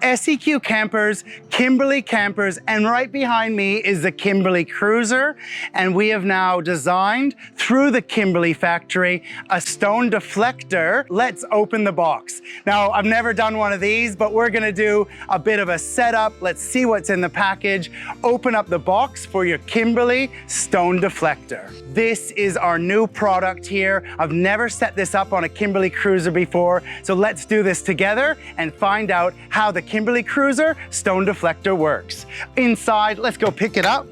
SEQ Campers, Kimberley Kampers, and right behind me is the Kimberley Kruiser. And we have now designed, through the Kimberley factory, a stone deflector. Let's open the box. Now, I've never done one of these, but we're gonna do a bit of a setup. Let's see what's in the package. Open up the box for your Kimberley Stone Deflector. This is our new product here. I've never set this up on a Kimberley Kruiser before, so let's do this together and find out how the Kimberley Kruiser Stone Deflector works. Inside, let's go pick it up.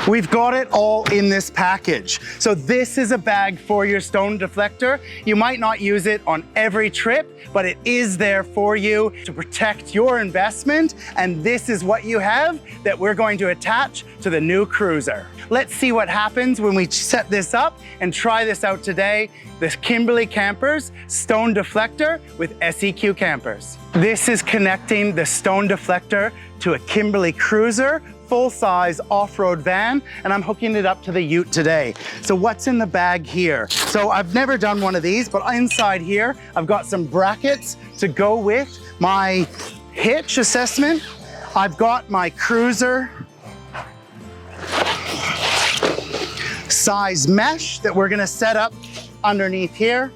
We've got it all in this package. So this is a bag for your stone deflector. You might not use it on every trip, but it is there for you to protect your investment. And this is what you have that we're going to attach to the new Kruiser. Let's see what happens when we set this up and try this out today. The Kimberley Kampers Stone Deflector with SEQ Campers. This is connecting the stone deflector to a Kimberley Kruiser full-size off-road van, and I'm hooking it up to the ute today. So what's in the bag here? So I've never done one of these, but inside here, I've got some brackets to go with my hitch assessment. I've got my Kruiser size mesh that we're gonna set up underneath here.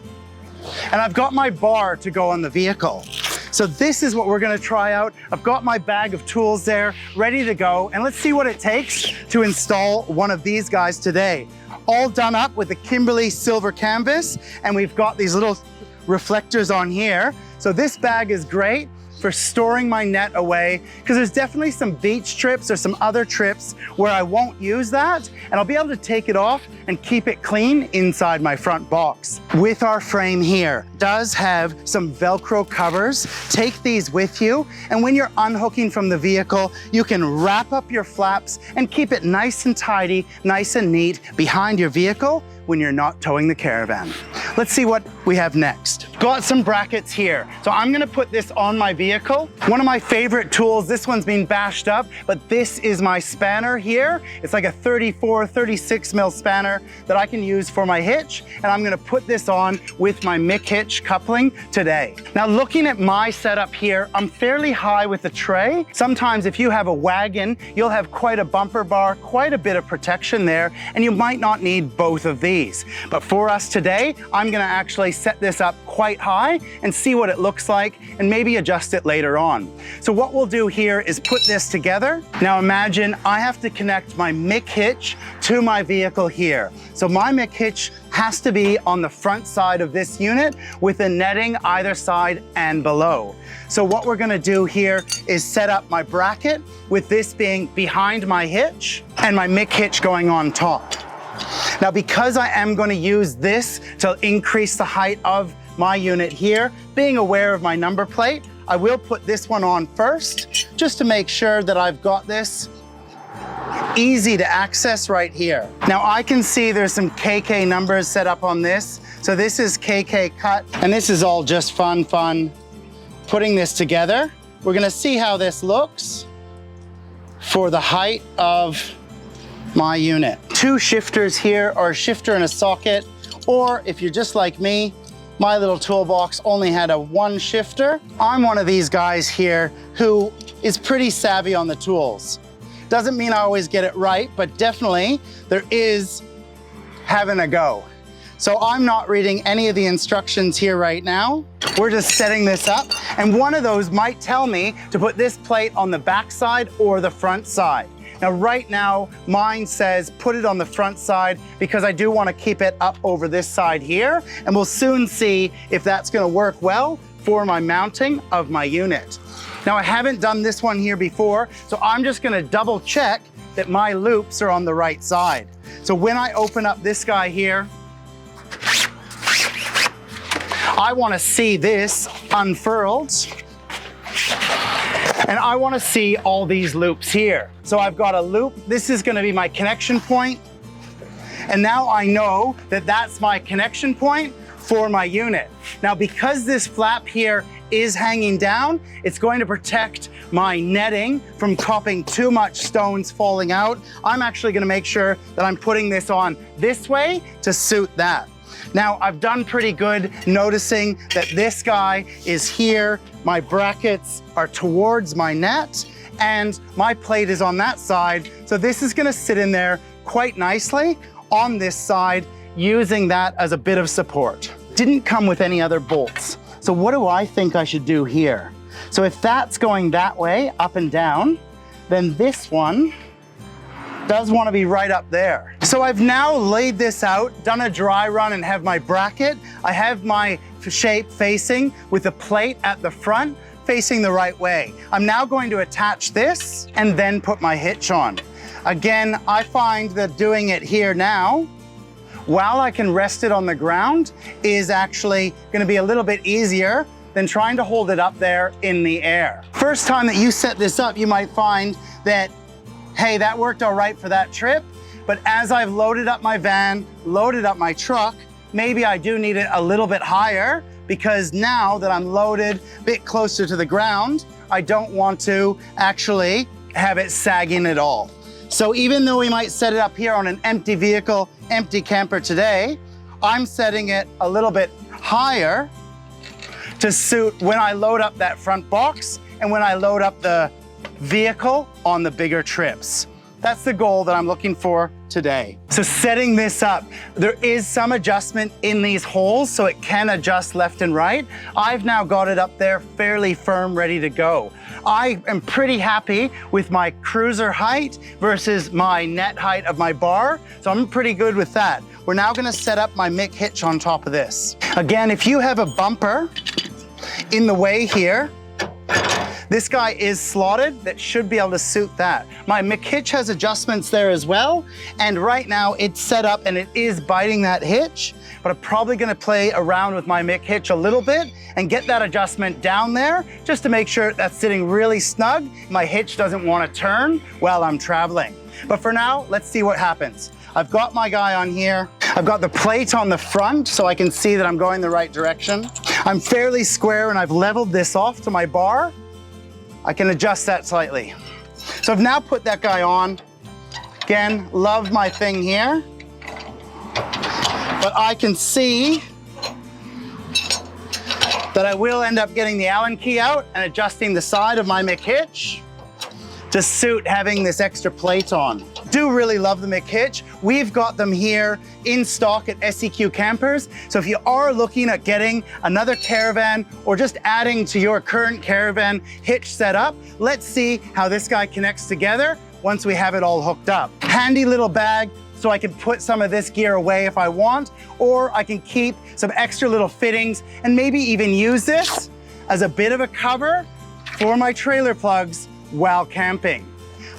And I've got my bar to go on the vehicle. So this is what we're gonna try out. I've got my bag of tools there, ready to go, and let's see what it takes to install one of these guys today. All done up with the Kimberley silver canvas, and we've got these little reflectors on here. So this bag is great for storing my net away, because there's definitely some beach trips or some other trips where I won't use that, and I'll be able to take it off and keep it clean inside my front box. With our frame here, does have some Velcro covers. Take these with you, and when you're unhooking from the vehicle, you can wrap up your flaps and keep it nice and tidy, nice and neat behind your vehicle when you're not towing the caravan. Let's see what we have next. Got some brackets here. So I'm gonna put this on my vehicle. One of my favorite tools, this one's been bashed up, but this is my spanner here. It's like a 34, 36 mil spanner that I can use for my hitch, and I'm gonna put this on with my Mick hitch coupling today. Now looking at my setup here, I'm fairly high with the tray. Sometimes if you have a wagon, you'll have quite a bumper bar, quite a bit of protection there, and you might not need both of these. But for us today, I'm gonna actually set this up quite high and see what it looks like and maybe adjust it later on. So what we'll do here is put this together. Now imagine I have to connect my Mick hitch to my vehicle here. So my Mick hitch has to be on the front side of this unit with the netting either side and below. So what we're gonna do here is set up my bracket with this being behind my hitch and my Mick hitch going on top. Now, because I am going to use this to increase the height of my unit here, being aware of my number plate, I will put this one on first, just to make sure that I've got this easy to access right here. Now, I can see there's some KK numbers set up on this. So this is KK cut, and this is all just fun putting this together. We're going to see how this looks for the height of my unit. Two shifters here, or a shifter and a socket, or if you're just like me, my little toolbox only had a one shifter. I'm one of these guys here who is pretty savvy on the tools. Doesn't mean I always get it right, but definitely there is having a go. So I'm not reading any of the instructions here right now. We're just setting this up, and one of those might tell me to put this plate on the back side or the front side. Now, right now, mine says put it on the front side because I do want to keep it up over this side here, and we'll soon see if that's going to work well for my mounting of my unit. Now, I haven't done this one here before, so I'm just going to double check that my loops are on the right side. So when I open up this guy here, I want to see this unfurled. And I want to see all these loops here. So I've got a loop. This is going to be my connection point. And now I know that that's my connection point for my unit. Now, because this flap here is hanging down, it's going to protect my netting from copping too much stones falling out. I'm actually going to make sure that I'm putting this on this way to suit that. Now, I've done pretty good noticing that this guy is here, my brackets are towards my net, and my plate is on that side. So this is gonna sit in there quite nicely on this side, using that as a bit of support. Didn't come with any other bolts. So what do I think I should do here? So if that's going that way, up and down, then this one does want to be right up there. So I've now laid this out, done a dry run, and have my bracket. I have my shape facing with the plate at the front facing the right way. I'm now going to attach this and then put my hitch on. Again, I find that doing it here now, while I can rest it on the ground, is actually going to be a little bit easier than trying to hold it up there in the air. First time that you set this up, you might find that, hey, that worked all right for that trip, but as I've loaded up my van, loaded up my truck, maybe I do need it a little bit higher, because now that I'm loaded a bit closer to the ground, I don't want to actually have it sagging at all. So even though we might set it up here on an empty vehicle, empty camper today, I'm setting it a little bit higher to suit when I load up that front box and when I load up the vehicle on the bigger trips. That's the goal that I'm looking for today. So setting this up, there is some adjustment in these holes so it can adjust left and right. I've now got it up there fairly firm, ready to go. I am pretty happy with my cruiser height versus my net height of my bar, so I'm pretty good with that. We're now gonna set up my Mick hitch on top of this. Again, if you have a bumper in the way here, this guy is slotted, that should be able to suit that. My Mick hitch has adjustments there as well, and right now it's set up and it is biting that hitch, but I'm probably gonna play around with my Mick hitch a little bit and get that adjustment down there just to make sure that's sitting really snug. My hitch doesn't wanna turn while I'm traveling. But for now, let's see what happens. I've got my guy on here. I've got the plate on the front so I can see that I'm going the right direction. I'm fairly square and I've leveled this off to my bar. I can adjust that slightly. So I've now put that guy on. Again, love my thing here. But I can see that I will end up getting the Allen key out and adjusting the side of my Mick hitch to suit having this extra plate on. Do really love the Mick hitch. We've got them here in stock at SEQ Campers. So if you are looking at getting another caravan or just adding to your current caravan hitch setup, let's see how this guy connects together once we have it all hooked up. Handy little bag so I can put some of this gear away if I want, or I can keep some extra little fittings and maybe even use this as a bit of a cover for my trailer plugs while camping.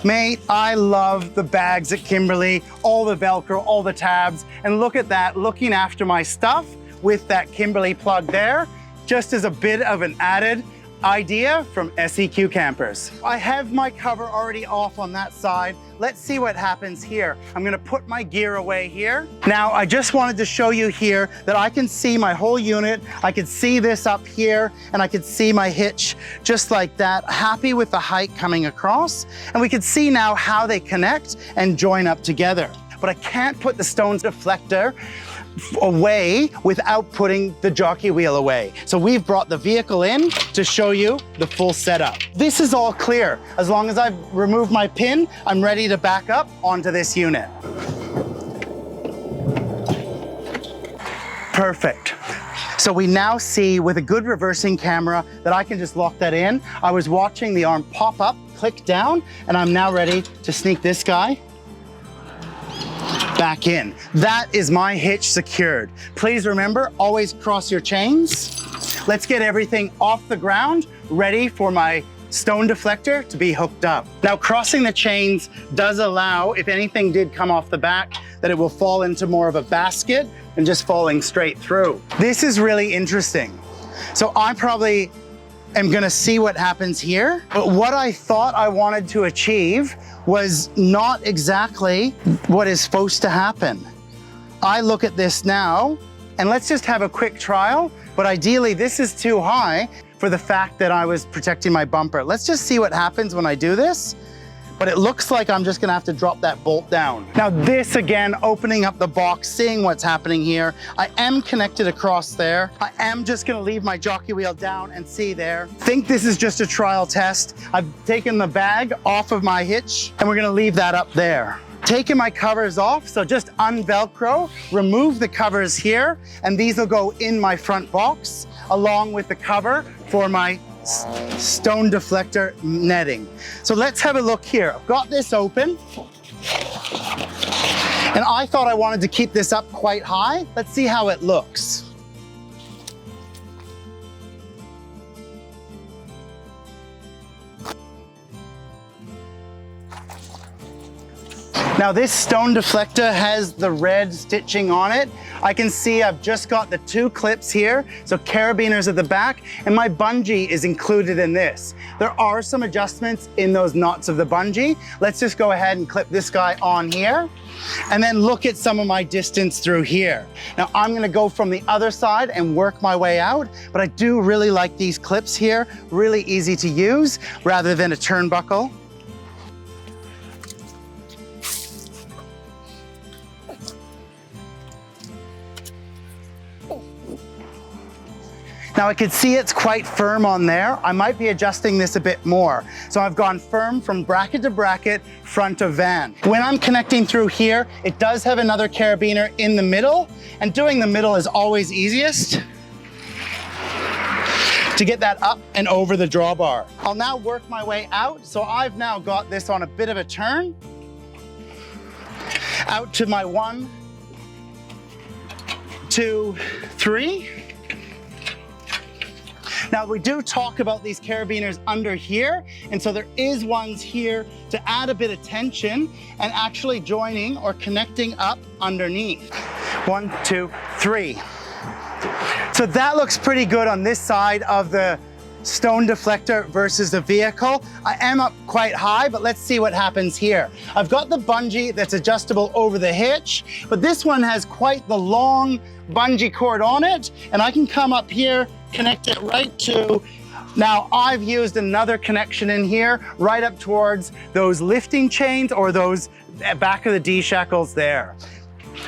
Mate, I love the bags at Kimberley, all the Velcro, all the tabs, and look at that, looking after my stuff with that Kimberley plug there, just as a bit of an added idea from SEQ Campers. I have my cover already off on that side. Let's see what happens here. I'm gonna put my gear away here. Now, I just wanted to show you here that I can see my whole unit. I could see this up here and I could see my hitch just like that. Happy with the height coming across. And we could see now how they connect and join up together. But I can't put the Stone Deflector away without putting the jockey wheel away. So we've brought the vehicle in to show you the full setup. This is all clear. As long as I've removed my pin, I'm ready to back up onto this unit. Perfect. So we now see with a good reversing camera that I can just lock that in. I was watching the arm pop up, click down, and I'm now ready to sneak this guy back in. That is my hitch secured. Please remember, always cross your chains. Let's get everything off the ground, ready for my Stone Deflector to be hooked up. Now, crossing the chains does allow, if anything did come off the back, that it will fall into more of a basket and just falling straight through. This is really interesting. So I probably am gonna see what happens here, but what I thought I wanted to achieve was not exactly what is supposed to happen. I look at this now, and let's just have a quick trial, but ideally this is too high for the fact that I was protecting my bumper. Let's just see what happens when I do this. but it looks like I'm just gonna have to drop that bolt down. Now this again, opening up the box, seeing what's happening here. I am connected across there. I am just gonna leave my jockey wheel down and see there. Think this is just a trial test. I've taken the bag off of my hitch and we're gonna leave that up there. Taking my covers off, so just unvelcro, remove the covers here, and these will go in my front box along with the cover for my stone deflector netting. So let's have a look here. I've got this open, and I thought I wanted to keep this up quite high. Let's see how it looks. Now this stone deflector has the red stitching on it. I can see I've just got the 2 clips here, so carabiners at the back, and my bungee is included in this. There are some adjustments in those knots of the bungee. Let's just go ahead and clip this guy on here, and then look at some of my distance through here. Now I'm gonna go from the other side and work my way out, but I do really like these clips here, really easy to use rather than a turnbuckle. Now I can see it's quite firm on there. I might be adjusting this a bit more. So I've gone firm from bracket to bracket, front of van. When I'm connecting through here, it does have another carabiner in the middle, and doing the middle is always easiest to get that up and over the drawbar. I'll now work my way out. So I've now got this on a bit of a turn, out to my 1, 2, 3. Now we do talk about these carabiners under here, and so there is ones here to add a bit of tension and actually joining or connecting up underneath. 1, 2, 3. So that looks pretty good on this side of the stone deflector versus the vehicle. I am up quite high, but let's see what happens here. I've got the bungee that's adjustable over the hitch, but this one has quite the long bungee cord on it, and I can come up here, connect it right to, now I've used another connection in here right up towards those lifting chains or those back of the D shackles there.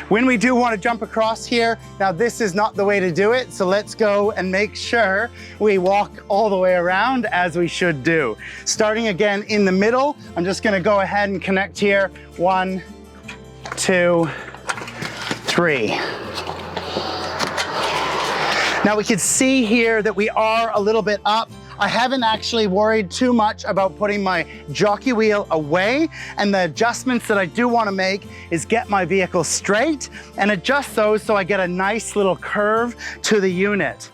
When we do want to jump across here, now this is not the way to do it, so let's go and make sure we walk all the way around as we should do. Starting again in the middle, I'm just going to go ahead and connect here. 1, 2, 3. Now we can see here that we are a little bit up. I haven't actually worried too much about putting my jockey wheel away, and the adjustments that I do want to make is get my vehicle straight and adjust those so I get a nice little curve to the unit.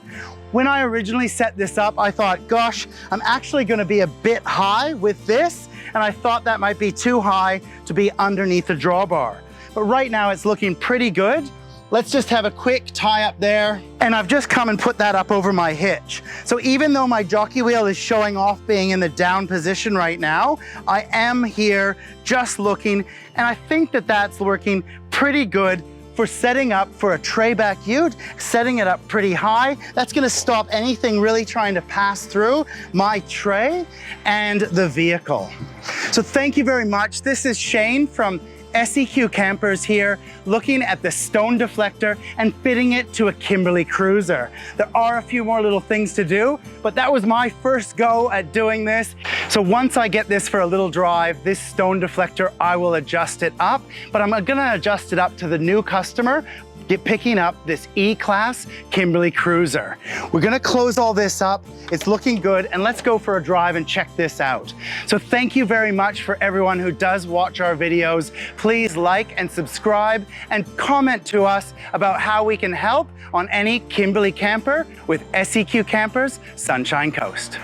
When I originally set this up, I thought, gosh, I'm actually going to be a bit high with this, and I thought that might be too high to be underneath the drawbar. But right now it's looking pretty good. Let's just have a quick tie up there. And I've just come and put that up over my hitch. So even though my jockey wheel is showing off being in the down position right now, I am here just looking, and I think that that's working pretty good for setting up for a tray back ute, setting it up pretty high. That's gonna stop anything really trying to pass through my tray and the vehicle. So thank you very much. This is Shane from SEQ Campers here, looking at the stone deflector and fitting it to a Kimberley Kruiser. There are a few more little things to do, but that was my first go at doing this. So once I get this for a little drive, this stone deflector, I will adjust it up, but I'm gonna adjust it up to the new customer picking up this E-Class Kimberley Kruiser. We're gonna close all this up. It's looking good, and let's go for a drive and check this out. So thank you very much for everyone who does watch our videos. Please like and subscribe and comment to us about how we can help on any Kimberley camper with SEQ Campers Sunshine Coast.